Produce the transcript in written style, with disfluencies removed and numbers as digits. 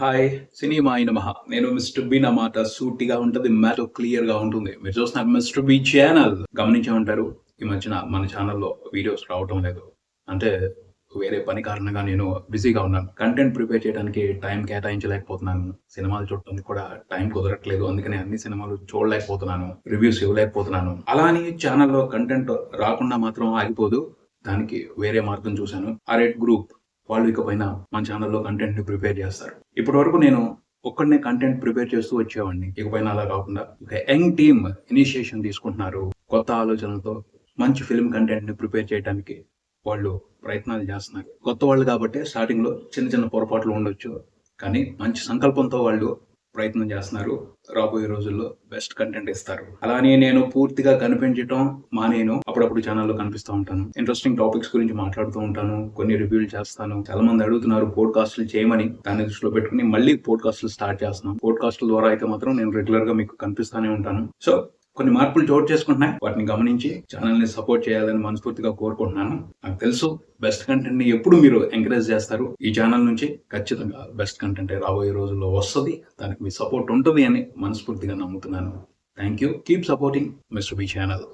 Hi! సినిమాయి నమః. నేను mister B. నా మాట సూటిగా ఉంటది. మ్యాటర్ క్లియర్‌గా ఉంటుంది. మీరు చూస్తున్నారు మిస్టర్ బి ఛానల్. గమనించే ఉంటారు. ఈ మధ్యన మన ఛానల్‌లో వీడియోస్ రావటం లేదు. అంటే వేరే పని కారణంగా నేను బిజీగా ఉన్నాను. కంటెంట్ ప్రిపేర్ చేయడానికి టైం కేటాయించలేకపోతున్నాను. సినిమాలు చూడటానికి కూడా టైం కుదరట్లేదు. అందుకని అన్ని సినిమాలు చూడలేకపోతున్నాను. రివ్యూస్ ఇవ్వలేకపోతున్నాను. అలా అని ఛానల్‌లో కంటెంట్ రాకుండా మాత్రం ఆగిపోదు. దానికి వేరే మార్గం చూశాను. ఆర్ఎట్ గ్రూప్ వాళ్ళు ఇకపైన మన ఛానల్‌లో కంటెంట్‌ని ప్రిపేర్ చేస్తారు. ఇప్పటివరకు నేను ఒక్కడినే కంటెంట్ ప్రిపేర్ చేస్తూ వచ్చేవాడిని. ఇకపైన అలా కాకుండా ఒక యంగ్ టీమ్ ఇనిషియేషన్ తీసుకుంటున్నారు. కొత్త ఆలోచనలతో మంచి ఫిల్మ్ కంటెంట్‌ని ప్రిపేర్ చేయడానికి వాళ్ళు ప్రయత్నాలు చేస్తున్నారు. కొత్త వాళ్ళు కాబట్టి స్టార్టింగ్‌లో చిన్న చిన్న పొరపాట్లు ఉండొచ్చు. కానీ మంచి సంకల్పంతో వాళ్ళు ప్రయత్నం చేస్తున్నారు. రాబోయే రోజుల్లో బెస్ట్ కంటెంట్ ఇస్తారు. అలా అని నేను పూర్తిగా కనిపించటం మానేను. అప్పుడప్పుడు ఛానల్‌లో కనిపిస్తూ ఉంటాను. ఇంట్రెస్టింగ్ టాపిక్స్ గురించి మాట్లాడుతూ ఉంటాను. కొన్ని రివ్యూలు చేస్తాను. చాలా మంది అడుగుతున్నారు పోడ్‌కాస్ట్‌లు చేయమని. దాన్ని దృష్టిలో పెట్టుకొని మళ్ళీ పోడ్‌కాస్ట్‌లు స్టార్ట్ చేస్తున్నాం. పోడ్‌కాస్ట్‌ల ద్వారా అయితే మాత్రం నేను రెగ్యులర్‌గా మీకు కనిపిస్తానే ఉంటాను. సో కొన్ని మార్పులు చోటు చేసుకుంటున్నాయి. వాటిని గమనించి ఛానల్‌ని సపోర్ట్ చేయాలని మనస్ఫూర్తిగా కోరుకుంటున్నాను. నాకు తెలుసు బెస్ట్ కంటెంట్‌ని ఎప్పుడు మీరు ఎంకరేజ్ చేస్తారు. ఈ ఛానల్ నుంచి ఖచ్చితంగా బెస్ట్ కంటెంటే రాబోయే రోజుల్లో వస్తది. దానికి మీ సపోర్ట్ ఉంటది అని మనస్ఫూర్తిగా నమ్ముతున్నాను. Thank you. Keep supporting mister B channel.